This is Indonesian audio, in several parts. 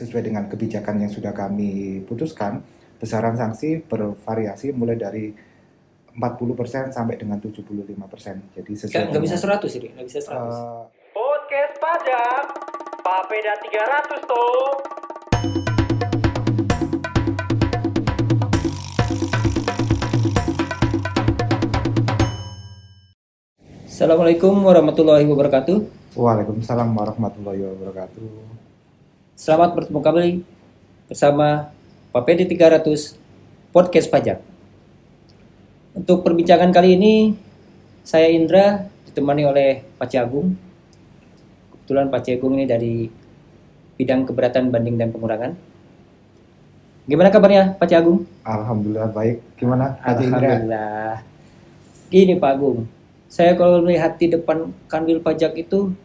sesuai dengan kebijakan yang sudah kami putuskan, besaran sanksi bervariasi mulai dari 40% sampai dengan 75%. Jadi sesuai Nggak bisa dengan 100 ini, nggak bisa 100. Podcast pajak, Papeda 300 toh. Assalamualaikum warahmatullahi wabarakatuh. Waalaikumsalam warahmatullahi wabarakatuh. Selamat bertemu kembali bersama Papeda 300 Podcast Pajak. Untuk perbincangan kali ini, saya Indra ditemani oleh Pak C. Agung. Kebetulan Pak C. Agung ini dari bidang keberatan banding dan pengurangan. Gimana kabarnya Pak C. Agung? Alhamdulillah baik. Gimana Haji Indra? Alhamdulillah. Gini Pak Agung, saya kalau melihat di depan kanwil pajak itu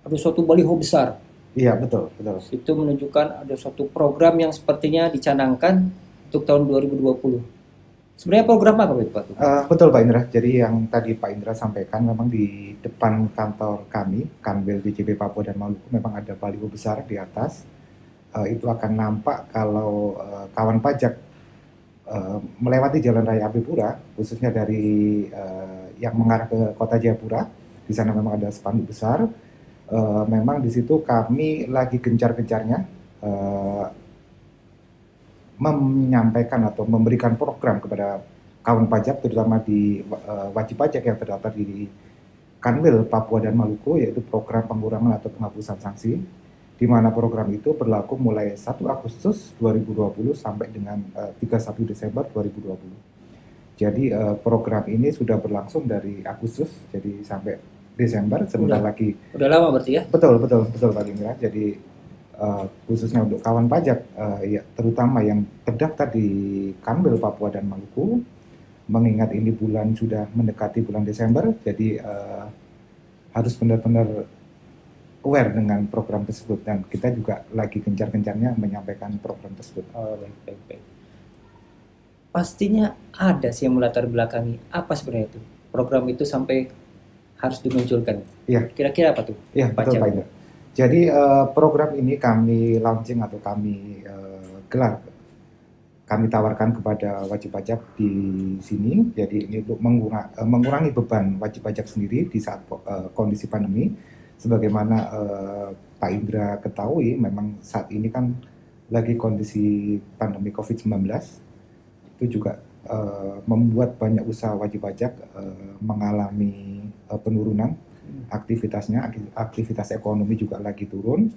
ada suatu baliho besar. Iya betul. Itu menunjukkan ada suatu program yang sepertinya dicanangkan untuk tahun 2020. Sebenarnya program apa Pak? Betul Pak Indra. Jadi yang tadi Pak Indra sampaikan memang di depan kantor kami, Kanwil DJP Papua dan Maluku, memang ada baliho besar di atas. Itu akan nampak kalau kawan pajak melewati Jalan Raya Apipura, khususnya dari yang mengarah ke Kota Jayapura. Di sana memang ada spanduk besar. Memang di situ kami lagi gencar-gencarnya menyampaikan atau memberikan program kepada kawan pajak, terutama di wajib pajak yang terdaftar di Kanwil Papua dan Maluku, yaitu program pengurangan atau penghapusan sanksi, di mana program itu berlaku mulai 1 Agustus 2020 sampai dengan 31 Desember 2020. Jadi program ini sudah berlangsung dari Agustus jadi sampai Desember, sebentar lagi. Udah lama berarti ya? Betul Pak Indra. Jadi khususnya untuk kawan pajak ya, terutama yang terdaftar di Kanwil Papua dan Maluku, mengingat ini bulan sudah mendekati bulan Desember, jadi harus benar-benar aware dengan program tersebut, dan kita juga lagi gencar-gencarnya menyampaikan program tersebut. Oh, baik. Pastinya ada sih yang melatar belakangi apa sebenarnya itu program itu sampai harus dimunculkan. Iya. Kira-kira apa tuh? Iya, betul Pak Indra. Jadi program ini kami launching atau kami gelar, kami tawarkan kepada wajib pajak di sini. Jadi ini untuk mengurangi beban wajib pajak sendiri di saat kondisi pandemi. Sebagaimana Pak Indra ketahui, memang saat ini kan lagi kondisi pandemi COVID-19. Itu juga membuat banyak usaha wajib pajak mengalami penurunan aktivitasnya, aktivitas ekonomi juga lagi turun.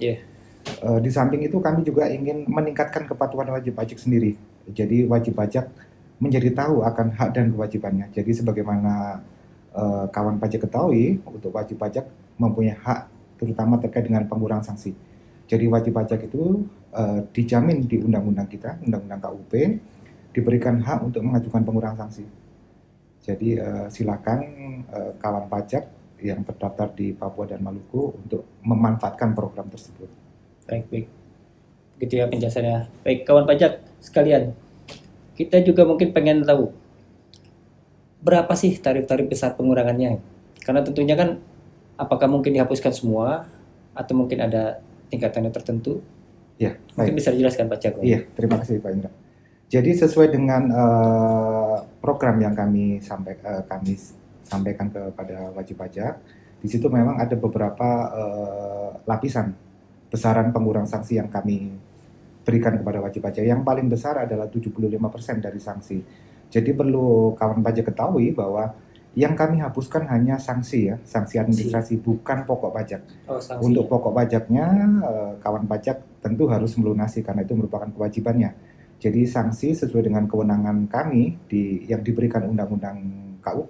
Di samping itu kami juga ingin meningkatkan kepatuhan wajib pajak sendiri. Jadi wajib pajak menjadi tahu akan hak dan kewajibannya. Jadi sebagaimana kawan pajak ketahui, untuk wajib pajak mempunyai hak terutama terkait dengan pengurangan sanksi. Jadi wajib pajak itu dijamin di undang-undang kita, undang-undang KUP, diberikan hak untuk mengajukan pengurangan sanksi. Jadi silakan kawan pajak yang terdaftar di Papua dan Maluku untuk memanfaatkan program tersebut. Baik. Begitu ya penjelasannya. Baik, kawan pajak sekalian, kita juga mungkin pengen tahu berapa sih tarif-tarif besar pengurangannya? Karena tentunya kan apakah mungkin dihapuskan semua atau mungkin ada tingkatannya tertentu? Ya, mungkin bisa dijelaskan Pak Jago. Iya, terima kasih Pak Indra. Jadi sesuai dengan program yang kami sampaikan kepada wajib pajak, di situ memang ada beberapa lapisan besaran pengurangan sanksi yang kami berikan kepada wajib pajak. Yang paling besar adalah 75% dari sanksi. Jadi perlu kawan pajak ketahui bahwa yang kami hapuskan hanya sanksi ya, sanksi administrasi, bukan pokok pajak. Untuk pokok pajaknya kawan pajak tentu harus melunasi karena itu merupakan kewajibannya. Jadi sanksi sesuai dengan kewenangan kami yang diberikan undang-undang KUP,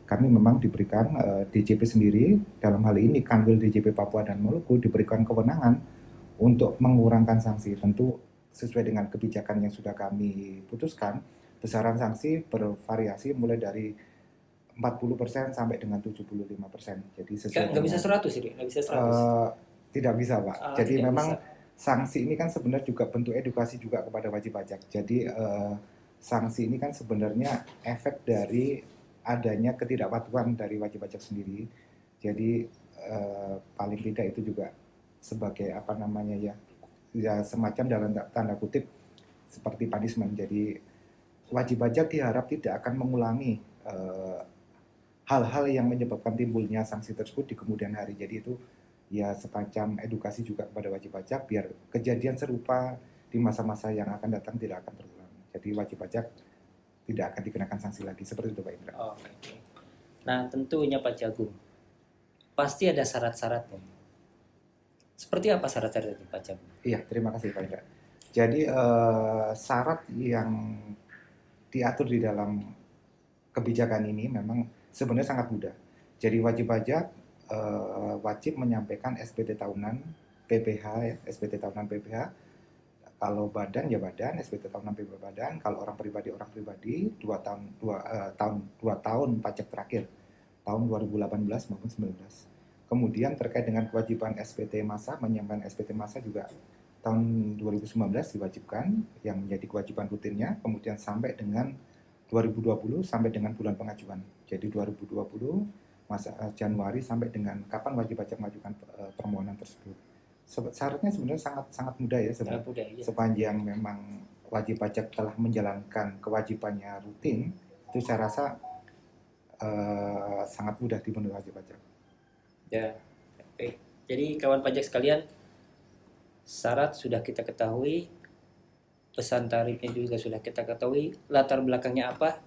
kami memang diberikan DJP sendiri, dalam hal ini Kanwil DJP Papua dan Maluku diberikan kewenangan untuk mengurangkan sanksi. Tentu sesuai dengan kebijakan yang sudah kami putuskan, besaran sanksi bervariasi mulai dari 40% sampai dengan 75%. Jadi sesuai nggak bisa 100 ini, nggak bisa 100. Tidak bisa Pak. Jadi memang sanksi ini kan sebenarnya juga bentuk edukasi juga kepada wajib pajak. Jadi sanksi ini kan sebenarnya efek dari adanya ketidakpatuhan dari wajib pajak sendiri. Jadi paling tidak itu juga sebagai ya semacam dalam tanda kutip seperti punishment. Jadi wajib pajak diharap tidak akan mengulangi hal-hal yang menyebabkan timbulnya sanksi tersebut di kemudian hari. Jadi itu ya semacam edukasi juga kepada wajib pajak biar kejadian serupa di masa-masa yang akan datang tidak akan terulang. Jadi wajib pajak tidak akan dikenakan sanksi lagi, seperti itu Pak Indra. Oh, oke. Nah, tentunya Pak Jagung, pasti ada syarat-syaratnya. Seperti apa syarat-syaratnya Pak Jagung? Iya, terima kasih Pak Indra. Jadi syarat yang diatur di dalam kebijakan ini memang sebenarnya sangat mudah. Jadi wajib pajak wajib menyampaikan SPT tahunan PPH, ya, SPT tahunan PPH. Kalau badan ya badan, SPT tahunan PPH badan. Kalau orang pribadi 2 tahun pajak terakhir tahun 2018 maupun 19. Kemudian terkait dengan kewajiban SPT masa, menyampaikan SPT masa juga tahun 2019 diwajibkan yang menjadi kewajiban rutinnya. Kemudian sampai dengan 2020 sampai dengan bulan pengajuan. Jadi 2020 masa Januari sampai dengan kapan wajib pajak mengajukan permohonan tersebut. Syaratnya sebenarnya sangat mudah ya sebenarnya. Iya. Sepanjang memang wajib pajak telah menjalankan kewajibannya rutin, itu saya rasa sangat mudah dipenuhi wajib pajak. Ya, oke. Jadi kawan pajak sekalian, syarat sudah kita ketahui, pesan tarifnya juga sudah kita ketahui, latar belakangnya apa.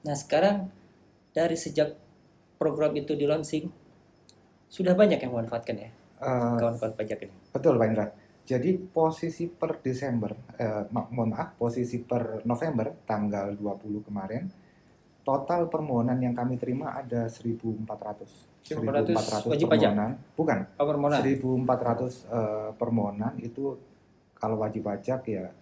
Nah sekarang dari sejak program itu di launching, sudah banyak yang memanfaatkan ya kawan-kawan pajak ini. Betul Pak Indra. Jadi posisi per Desember, posisi per November tanggal 20 kemarin, total permohonan yang kami terima ada 1.400. 1.400 wajib pajak? Permohonan. Bukan. Oh, permohonan. 1.400 permohonan itu kalau wajib pajak ya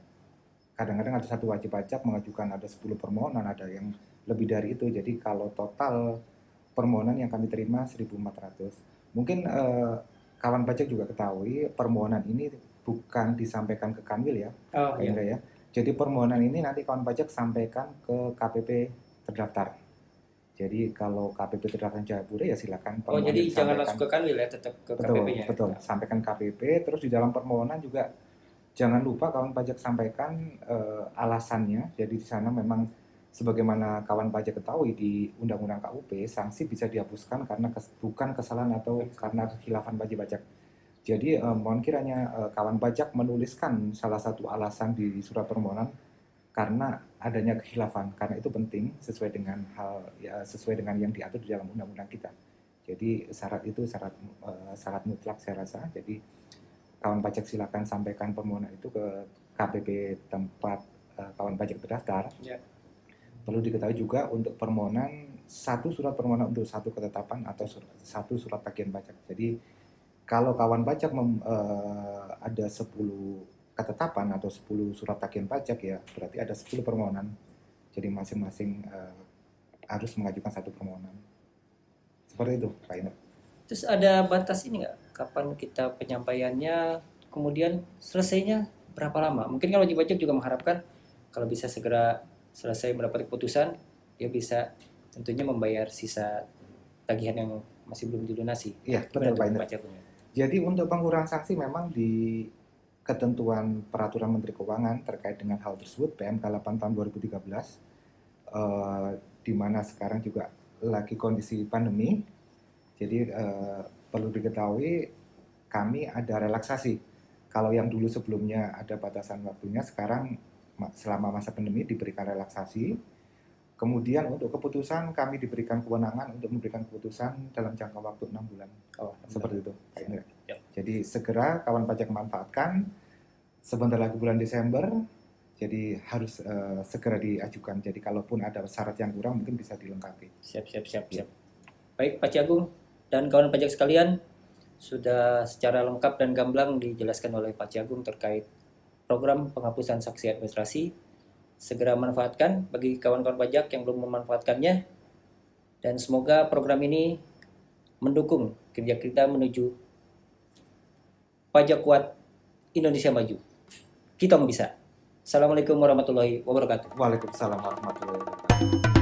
kadang-kadang ada satu wajib pajak mengajukan ada 10 permohonan, ada yang lebih dari itu. Jadi kalau total permohonan yang kami terima 1.400. Mungkin kawan pajak juga ketahui permohonan ini bukan disampaikan ke Kanwil ya, oh, iya. ya. Jadi permohonan ini nanti kawan pajak sampaikan ke KPP terdaftar. Jadi kalau KPP terdaftar Jayapura ya silakan. Oh jadi jangan langsung ke Kanwil ya, tetap ke KPP-nya. Betul, sampaikan KPP. Terus di dalam permohonan juga jangan lupa kawan pajak sampaikan alasannya. Jadi di sana memang sebagaimana kawan pajak ketahui di Undang-Undang KUP, sanksi bisa dihapuskan karena bukan kesalahan atau karena kekhilafan wajib pajak. Jadi mohon kiranya kawan pajak menuliskan salah satu alasan di surat permohonan karena adanya kekhilafan, karena itu penting sesuai dengan sesuai dengan yang diatur di dalam undang-undang kita. Jadi syarat itu syarat mutlak saya rasa. Jadi kawan pajak silakan sampaikan permohonan itu ke KPP tempat kawan pajak terdaftar. Ya. Perlu diketahui juga untuk permohonan, satu surat permohonan untuk satu ketetapan atau satu surat tagihan pajak. Jadi kalau kawan pajak ada 10 ketetapan atau 10 surat tagihan pajak ya berarti ada 10 permohonan. Jadi masing-masing harus mengajukan satu permohonan. Seperti itu Pak Iner. Terus ada batas ini nggak? Kapan kita penyampaiannya, kemudian selesainya berapa lama? Mungkin kalau wajib pajak juga mengharapkan kalau bisa segera selesai mendapat keputusan, dia bisa tentunya membayar sisa tagihan yang masih belum dilunasi. Iya, betul Pak Indra. Pajaknya. Jadi untuk pengurangan sanksi memang di ketentuan peraturan Menteri Keuangan terkait dengan hal tersebut PMK 8 tahun 2013 di mana sekarang juga lagi kondisi pandemi. Jadi perlu diketahui kami ada relaksasi. Kalau yang dulu sebelumnya ada batasan waktunya, sekarang selama masa pandemi diberikan relaksasi. Kemudian untuk keputusan kami diberikan kewenangan untuk memberikan keputusan dalam jangka waktu 6 bulan. Oh, seperti itu Pak Indra. Ya. Jadi segera kawan pajak manfaatkan. Sebentar lagi bulan Desember. Jadi harus segera diajukan. Jadi kalaupun ada syarat yang kurang mungkin bisa dilengkapi. Siap. Baik Pak Jagung dan kawan pajak sekalian, sudah secara lengkap dan gamblang dijelaskan oleh Pak Jagung terkait program penghapusan sanksi administrasi. Segera manfaatkan bagi kawan-kawan pajak yang belum memanfaatkannya, dan semoga program ini mendukung kerja kita menuju pajak kuat Indonesia maju. Kita bisa. Assalamualaikum warahmatullahi wabarakatuh. Waalaikumsalam warahmatullahi wabarakatuh.